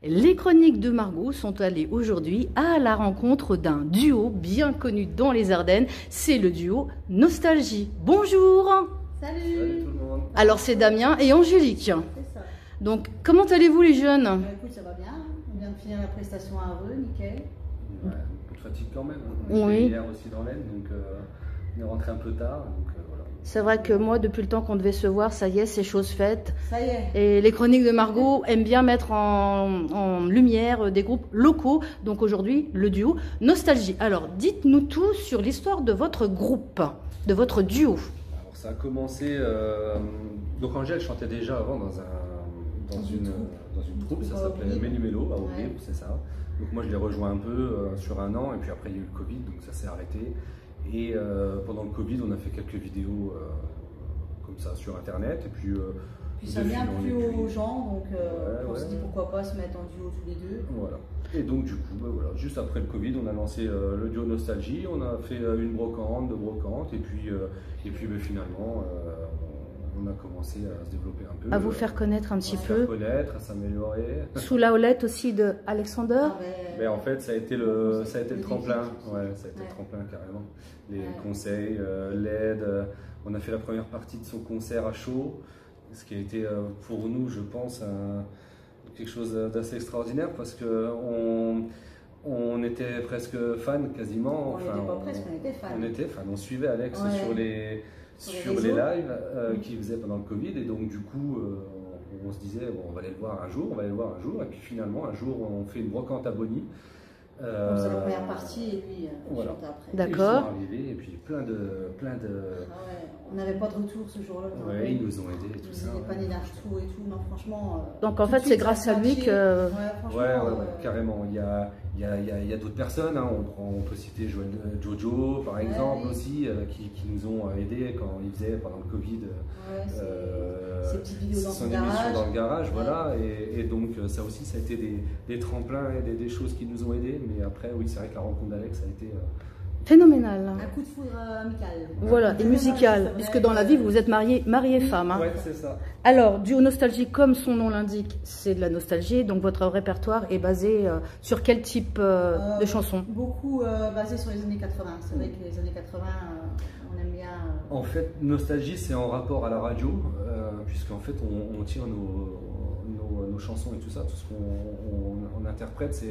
Les chroniques de Margot sont allées aujourd'hui à la rencontre d'un duo bien connu dans les Ardennes. C'est le duo Nostalgie. Bonjour. Salut. Salut tout le monde. Alors c'est Damien et Angélique. C'est ça. Donc comment allez-vous les jeunes? Écoute, ça va bien. On vient de finir la prestation à Areux, nickel. Ouais, un peu de fatigue quand même. Oui. J'étais hier aussi dans l'Aisne, donc on est rentré un peu tard. Donc, voilà. C'est vrai que moi, depuis le temps qu'on devait se voir, ça y est, c'est chose faite. Ça y est. Et les chroniques de Margot aiment bien mettre en lumière des groupes locaux. Donc aujourd'hui, le duo Nostalgie. Alors, dites-nous tout sur l'histoire de votre groupe, de votre duo. Alors, ça a commencé. Donc Angèle chantait déjà avant dans une troupe, ça s'appelait Méli-Mélo à Aubry, c'est ça. Donc moi je l'ai rejoint un peu sur un an, et puis après il y a eu le Covid, donc ça s'est arrêté. Et pendant le Covid, on a fait quelques vidéos comme ça sur internet. Et puis ça vient plus aux gens, donc on s'est dit pourquoi pas se mettre en duo tous les deux. Voilà. Et donc du coup, voilà, juste après le Covid, on a lancé le duo Nostalgie. On a fait une brocante, deux brocantes, et puis finalement, on a commencé à se développer un peu. À vous faire connaître un petit peu. À se faire connaître, à s'améliorer. Sous la houlette aussi de Alexander. Mais en fait, ça a été le tremplin. Ouais, ça a été le tremplin carrément. Les conseils, l'aide. On a fait la première partie de son concert à chaud, ce qui a été pour nous, je pense, quelque chose d'assez extraordinaire parce que on était presque fans quasiment. On n'était pas presque, on était fans. On était fans. On suivait Alex sur les lives qu'il faisait pendant le Covid, et donc du coup on se disait bon, on va aller le voir un jour, et puis finalement un jour on fait une brocante à Bonny. C'est la première partie et lui voilà. chante après. D'accord. Et puis plein de... Ah ouais, on n'avait pas de retour ce jour-là. Ouais, ils nous ont aidés et tout ça. Ils nous paniers d'archou et tout, non franchement... Donc en fait c'est grâce à lui que... Ouais, carrément. Il y a d'autres personnes, hein. On peut citer Jojo par exemple aussi, qui nous ont aidés quand il faisait pendant le Covid ses petites vidéos dans son émission dans le garage, voilà. Et donc ça aussi, ça a été des tremplins et des choses qui nous ont aidés. Mais après, oui, c'est vrai que la rencontre d'Alex a été... phénoménal. Un coup de foudre amical. Voilà, et musical, puisque dans la vie, vous êtes marié et femme. Hein. Ouais, c'est ça. Alors, duo Nostalgie, comme son nom l'indique, c'est de la nostalgie. Donc, votre répertoire est basé sur quel type de chansons? Beaucoup basé sur les années 80. C'est vrai que les années 80, on aime bien... En fait, Nostalgie, c'est en rapport à la radio, puisqu'en fait, on tire nos chansons et tout ça, tout ce qu'on interprète,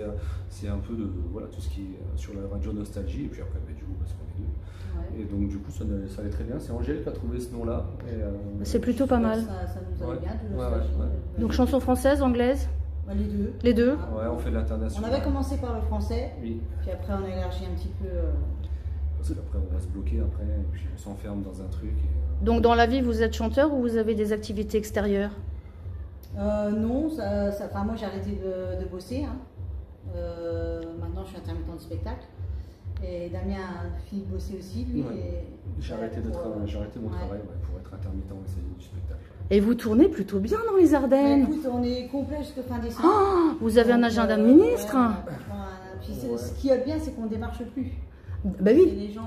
c'est un peu de voilà, tout ce qui est sur la radio Nostalgie, et puis après du coup parce qu'on est deux. Et donc du coup ça allait très bien. C'est Angèle qui a trouvé ce nom-là. C'est plutôt pas mal. Ça nous allait bien, de Nostalgie. Donc chanson française, anglaise? Les deux. Les deux? Ouais, on fait de l'international. On avait commencé par le français, oui. Puis après on a élargi un petit peu. Parce qu'après on va se bloquer après, et puis on s'enferme dans un truc. Donc dans la vie, vous êtes chanteur ou vous avez des activités extérieures? Non, moi j'ai arrêté de bosser. Hein. Maintenant je suis intermittent du spectacle. Et Damien a fini de bosser aussi, lui. Ouais. J'ai arrêté mon travail pour être intermittent du spectacle. Et vous tournez plutôt bien dans les Ardennes. Écoute, on est complet jusqu'à fin décembre. Oh, vous avez un agenda de ministre. Puis ce qui est bien, c'est qu'on ne démarche plus. Bah oui,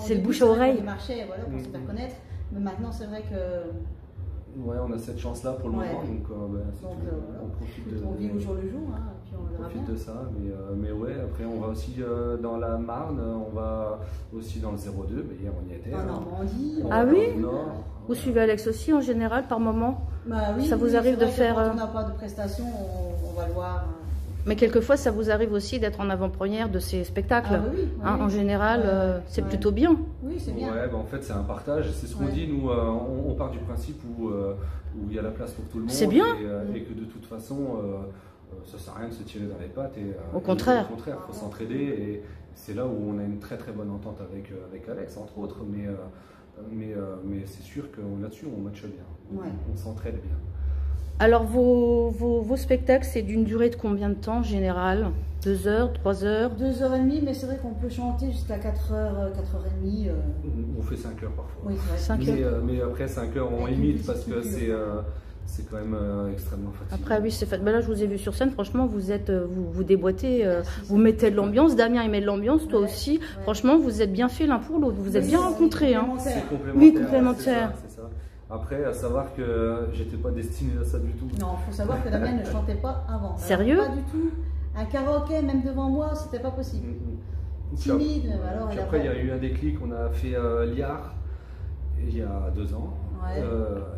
c'est le bouche à oreille. On démarchait pour se faire connaître. Mais maintenant, c'est vrai que... Ouais, on a cette chance-là pour le moment, donc on profite de... On vit au jour le jour, hein, puis on profite de ça, mais ouais, après on va aussi dans la Marne, on va aussi dans le 02, mais hier on y était. En Normandie. Ah oui? Vous suivez Alex aussi en général par moment? Bah oui, ça vous arrive de faire... Quand on n'a pas de prestations, on va le voir. Mais quelquefois, ça vous arrive aussi d'être en avant-première de ces spectacles. En général, c'est plutôt bien. Oui, c'est bien. Ouais, en fait, c'est un partage. C'est ce qu'on dit. Nous, on part du principe où il y a la place pour tout le monde. C'est bien. Et que de toute façon, ça sert à rien de se tirer dans les pattes. Au contraire. Au contraire, il faut s'entraider. Et c'est là où on a une très très bonne entente avec Alex, entre autres. Mais c'est sûr que là-dessus, on matche bien. On s'entraide bien. Alors, vos spectacles, c'est d'une durée de combien de temps en général? 2 heures, 3 heures? 2h30, mais c'est vrai qu'on peut chanter jusqu'à 4h, 4h30. On fait 5 heures parfois. Oui, c'est vrai. 5 heures. Mais après 5 heures, on limite parce que c'est quand même extrêmement fatigant. Après, oui, c'est fait. Ben là, je vous ai vu sur scène. Franchement, vous déboîtez, vous mettez de l'ambiance. Damien, il met de l'ambiance, toi aussi. Franchement, vous êtes bien fait l'un pour l'autre. Vous êtes bien rencontrés. Hein. C'est complémentaire. Oui, complémentaire. C'est ça. Après, à savoir que j'étais pas destiné à ça du tout. Non, il faut savoir que Damien ne chantait pas avant. Sérieux? Pas du tout. Un karaoké, même devant moi, c'était pas possible. Timide, alors puis après, il y a eu un déclic, on a fait Liard il y a 2 ans. Ouais.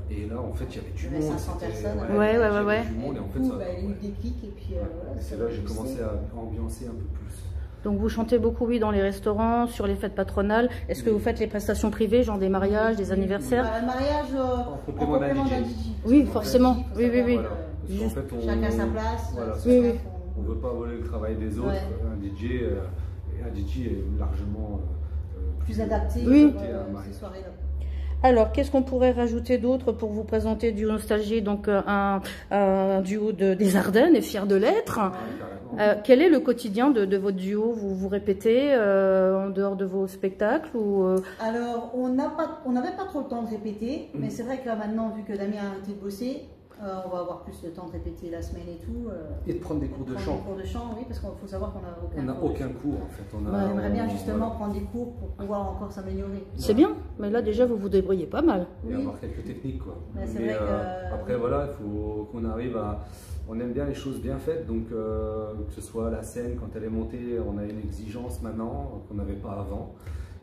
Et là, en fait, il y avait du monde. 500 personnes. Ouais. Du monde, et en fait, coup, ça, il y a eu le déclic et puis voilà. c'est là que j'ai commencé à ambiancer un peu plus. Donc vous chantez beaucoup, oui, dans les restaurants, sur les fêtes patronales. Est-ce que vous faites les prestations privées, genre des mariages, des anniversaires? Le mariage en complément d'un DJ. Oui, forcément. Oui. Voilà. Parce qu'en fait, chacun sa place. Voilà, oui. On ne veut pas voler le travail des autres. Un DJ est largement plus adapté à ces soirées-là. Alors, qu'est-ce qu'on pourrait rajouter d'autre pour vous présenter Duo Nostalgie, donc un duo des Ardennes, et fier de l'être. Quel est le quotidien de votre duo? Vous répétez en dehors de vos spectacles ou Alors, on n'avait pas trop le temps de répéter, mais c'est vrai que là maintenant, vu que Damien a arrêté de bosser, on va avoir plus le temps de répéter la semaine et tout. Et de prendre des cours de chant. Des cours de chant, oui, parce qu'il faut savoir qu'on n'a aucun cours. On n'a aucun cours en fait. On aimerait bien justement prendre des cours pour pouvoir encore s'améliorer. C'est bien, mais là déjà vous vous débrouillez pas mal. Et avoir quelques techniques quoi. Mais vrai que... Après voilà, il faut qu'on arrive à... On aime bien les choses bien faites, donc que ce soit la scène quand elle est montée, on a une exigence maintenant qu'on n'avait pas avant.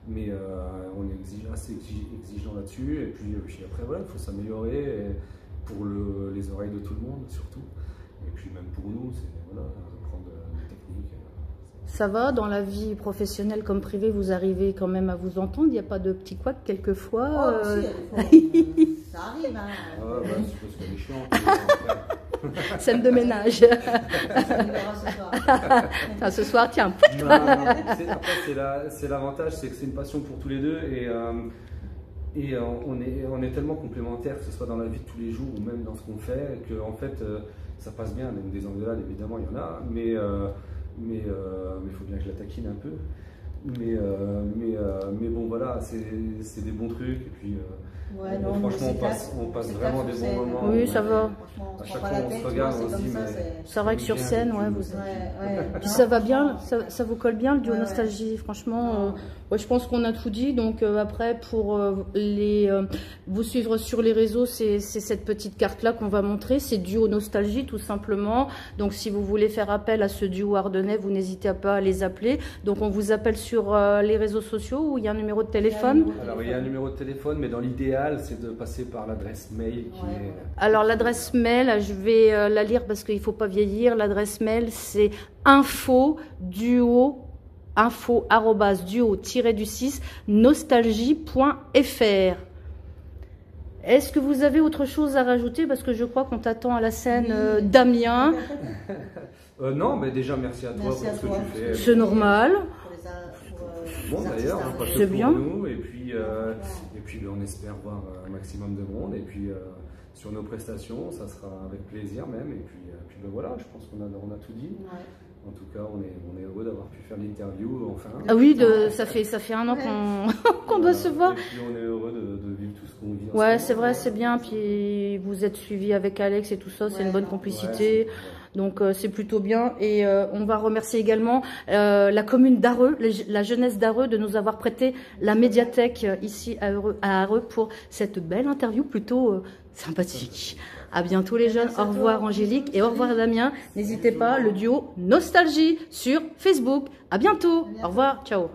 Mais on est assez exigeant là-dessus. Et puis après voilà, il faut s'améliorer. Pour les oreilles de tout le monde surtout, et puis même pour nous, c'est voilà, apprendre des techniques. Ça va, dans la vie professionnelle comme privée, vous arrivez quand même à vous entendre, il n'y a pas de petits couacs quelquefois si, ça arrive. Hein. Ouais, c'est parce qu'elle est chiante. Scène de ménage. Ce soir, tiens. Non, après, c'est l'avantage, c'est que c'est une passion pour tous les deux, et on est tellement complémentaires, que ce soit dans la vie de tous les jours ou même dans ce qu'on fait, que en fait ça passe bien. Même des engueulades, évidemment, il y en a, mais il faut bien que je la taquine un peu. Mais bon, voilà, c'est des bons trucs. Et puis, franchement, on passe vraiment des bons moments. Oui, ça va. À chaque fois, on se regarde, on se dit, c'est vrai que sur scène, puis ça va bien, ça vous colle bien le duo Nostalgie. Franchement, je pense qu'on a tout dit. Donc après, pour vous suivre sur les réseaux, c'est cette petite carte-là qu'on va montrer. C'est duo Nostalgie, tout simplement. Donc si vous voulez faire appel à ce duo ardennais, vous n'hésitez pas à les appeler. Donc on vous appelle sur les réseaux sociaux ou il y a un numéro de téléphone? Alors il y a un numéro de téléphone, mais dans l'idéal, c'est de passer par l'adresse mail qui est... Alors l'adresse mail, je vais la lire parce qu'il ne faut pas vieillir. L'adresse mail, c'est info@duo-nostalgie.fr. Est-ce que vous avez autre chose à rajouter? Parce que je crois qu'on t'attend à la scène, Damien. Non, mais déjà merci à toi pour ce que tu fais. C'est normal. Bon d'ailleurs, c'est bien. Nous, et puis on espère voir un maximum de monde. Et puis sur nos prestations, ça sera avec plaisir même. Et puis voilà, je pense qu'on a tout dit. Ouais. En tout cas, on est heureux d'avoir pu faire l'interview enfin. Ah oui, ça fait 1 an qu'on doit se voir. Et puis on est heureux de vivre tout ce qu'on vit. Ouais, c'est vrai, c'est bien. Puis vous êtes suivis avec Alex et tout ça, c'est une bonne complicité. Donc c'est plutôt bien. Et on va remercier également la commune d'Areux, la jeunesse d'Areux, de nous avoir prêté la médiathèque ici à Areux pour cette belle interview plutôt sympathique. À bientôt les jeunes. Au revoir Angélique et au revoir Damien. N'hésitez pas, le duo Nostalgie sur Facebook. À bientôt. Au revoir. Ciao.